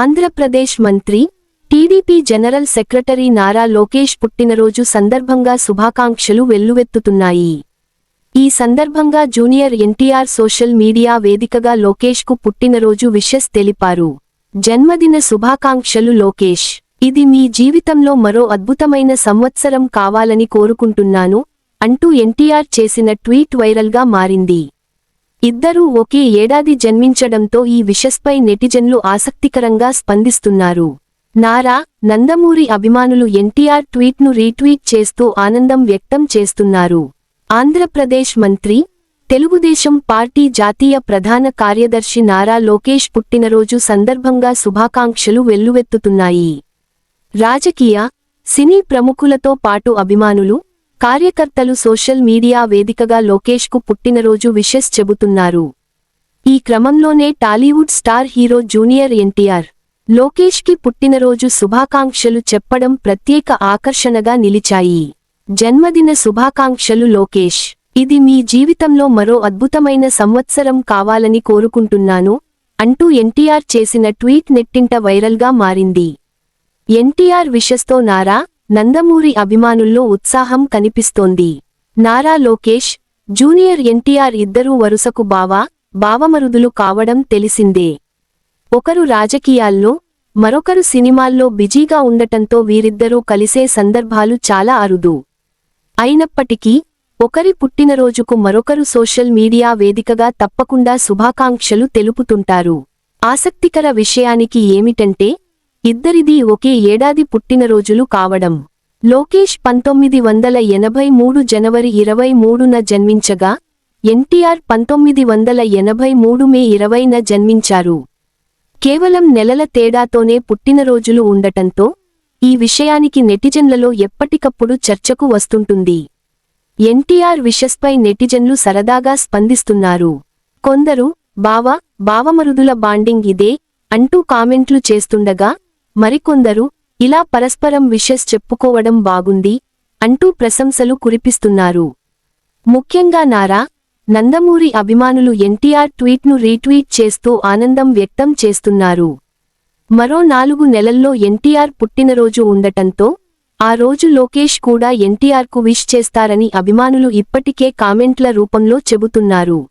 ఆంధ్రప్రదేశ్ మంత్రి, TDP general secretary Nara Lokesh పుట్టినరోజు సందర్భంగా శుభాకాంక్షలు వెల్లువెత్తుతున్నాయి. ఈ సందర్భంగా జూనియర్ ఎన్టీఆర్ సోషల్ మీడియా వేదికగా లోకేష్కు పుట్టినరోజు విషెస్ తెలిపారు. జన్మదిన శుభాకాంక్షలు లోకేష్. ఇది మీ జీవితంలో మరో అద్భుతమైన సంవత్సరం కావాలని కోరుకుంటున్నాను అంటూ ఎన్టీఆర్ చేసిన ట్వీట్ వైరల్గా మారింది. ఇద్దరూ ఒకే ఏడాది జన్మించడంతో ఈ విషస్పై నెటిజన్లు ఆసక్తికరంగా స్పందిస్తున్నారు. నారా, నందమూరి అభిమానులు ఎన్టీఆర్ ట్వీట్ను రీట్వీట్ చేస్తూ ఆనందం వ్యక్తం చేస్తున్నారు. ఆంధ్రప్రదేశ్ మంత్రి, తెలుగుదేశం పార్టీ జాతీయ ప్రధాన కార్యదర్శి నారా లోకేష్ పుట్టినరోజు సందర్భంగా శుభాకాంక్షలు వెల్లువెత్తుతున్నాయి. రాజకీయ, సినీ ప్రముఖులతో పాటు అభిమానులు, కార్యకర్తలు సోషల్ మీడియా వేదికగా లోకేష్కు పుట్టినరోజు విషెస్ చెబుతున్నారు. ఈ క్రమంలోనే Tollywood star hero junior NTR, లోకేష్కి పుట్టినరోజు శుభాకాంక్షలు చెప్పడం ప్రత్యేక ఆకర్షణగా నిలిచాయి. జన్మదిన శుభాకాంక్షలు లోకేష్. ఇది మీ జీవితంలో మరో అద్భుతమైన సంవత్సరం కావాలని కోరుకుంటున్నాను అంటూ ఎన్టీఆర్ చేసిన ట్వీట్ నెట్టింట వైరల్గా మారింది. ఎన్టీఆర్ విషెస్తో నారా, నందమూరి అభిమానుల్లో ఉత్సాహం కనిపిస్తోంది. నారా లోకేష్, జూనియర్ ఎన్టీఆర్ ఇద్దరూ వరుసకు బావమరుదులు కావడం తెలిసిందే. ఒకరు రాజకీయాల్లో, మరొకరు సినిమాల్లో బిజీగా ఉండటంతో వీరిద్దరూ కలిసే సందర్భాలు చాలా అరుదు. అయినప్పటికీ ఒకరి పుట్టినరోజుకు మరొకరు సోషల్ మీడియా వేదికగా తప్పకుండా శుభాకాంక్షలు తెలుపుతుంటారు. ఆసక్తికర విషయానికి ఏమిటంటే, ఇద్దరిదీ ఒకే ఏడాది పుట్టినరోజులు కావడం. లోకేష్ 1983 జనవరి 23న జన్మించగా, ఎన్టీఆర్ 1983 మే 20న జన్మించారు. కేవలం నెలల తేడాతోనే పుట్టినరోజులు ఉండటంతో ఈ విషయానికి నెటిజన్లలో ఎప్పటికప్పుడు చర్చకు వస్తుంటుంది. ఎన్టీఆర్ విషస్పై నెటిజన్లు సరదాగా స్పందిస్తున్నారు. కొందరు బావమరుదుల బాండింగ్ ఇదే అంటూ కామెంట్లు చేస్తుండగా, మరికొందరు ఇలా పరస్పరం విషెస్ చెప్పుకోవడం బాగుంది అంటూ ప్రశంసలు కురిపిస్తున్నారు. ముఖ్యంగా నారా, నందమూరి అభిమానులు ఎన్టీఆర్ ట్వీట్ను రీట్వీట్ చేస్తూ ఆనందం వ్యక్తం చేస్తున్నారు. మరో 4 నెలల్లో ఎన్టీఆర్ పుట్టినరోజు ఉండటంతో ఆ రోజు లోకేష్ కూడా ఎన్టీఆర్కు విష్ చేస్తారని అభిమానులు ఇప్పటికే కామెంట్ల రూపంలో చెబుతున్నారు.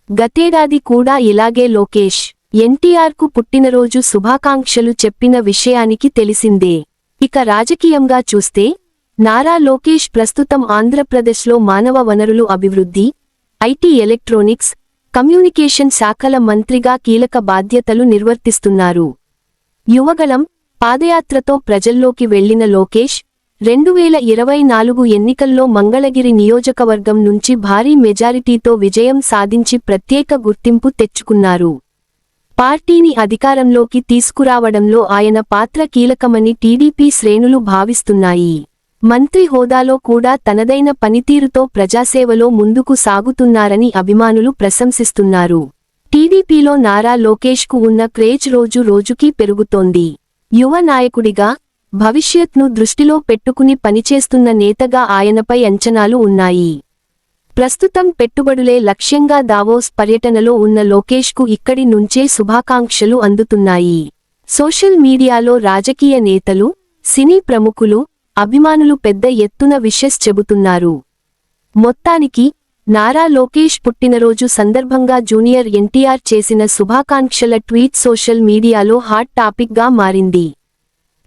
గతేడాది కూడా ఇలాగే లోకేష్, ఎన్టీఆర్కు పుట్టినరోజు శుభాకాంక్షలు చెప్పిన విషయానికి తెలిసిందే. ఇక రాజకీయంగా చూస్తే, నారా లోకేష్ ప్రస్తుతం ఆంధ్రప్రదేశ్లో మానవ వనరులు అభివృద్ధి, ఐటీ ఎలక్ట్రానిక్స్, కమ్యూనికేషన్ శాఖల మంత్రిగా కీలక బాధ్యతలు నిర్వర్తిస్తున్నారు. యువగళం పాదయాత్రతో ప్రజల్లోకి వెళ్లిన లోకేష్ 2024 ఎన్నికల్లో మంగళగిరి నియోజకవర్గం నుంచి భారీ మెజారిటీతో విజయం సాధించి ప్రత్యేక గుర్తింపు తెచ్చుకున్నారు. పార్టీని అధికారంలోకి తీసుకురావడంలో ఆయన పాత్ర కీలకమని టీడీపీ శ్రేణులు భావిస్తున్నాయి. మంత్రి హోదాలో కూడా తనదైన పనితీరుతో ప్రజాసేవలో ముందుకు సాగుతున్నారని అభిమానులు ప్రశంసిస్తున్నారు. టీడీపీలో నారా లోకేష్కు ఉన్న క్రేజ్ రోజురోజుకీ పెరుగుతోంది. యువ నాయకుడిగా, భవిష్యత్ను దృష్టిలో పెట్టుకుని పనిచేస్తున్న నేతగా ఆయనపై అంచనాలు ఉన్నాయి. ప్రస్తుతం పెట్టుబడులే లక్ష్యంగా దావోస్ పర్యటనలో ఉన్న లోకేష్కు ఇక్కడి నుంచే శుభాకాంక్షలు అందుతున్నాయి. సోషల్ మీడియాలో రాజకీయ నేతలు, సినీ ప్రముఖులు, అభిమానులు పెద్ద ఎత్తున విషెస్ చెబుతున్నారు. మొత్తానికి నారా లోకేష్ పుట్టినరోజు సందర్భంగా జూనియర్ ఎన్టీఆర్ చేసిన శుభాకాంక్షల ట్వీట్ సోషల్ మీడియాలో హాట్ టాపిక్గా మారింది.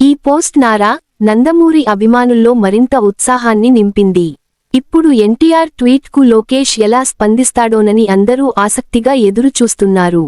ఈ పోస్ట్ నారా, నందమూరి అభిమానుల్లో మరింత ఉత్సాహాన్ని నింపింది. ఇప్పుడు ఎన్టీఆర్ ట్వీట్కు లోకేష్ ఎలా స్పందిస్తాడోనని అందరూ ఆసక్తిగా ఎదురుచూస్తున్నారు.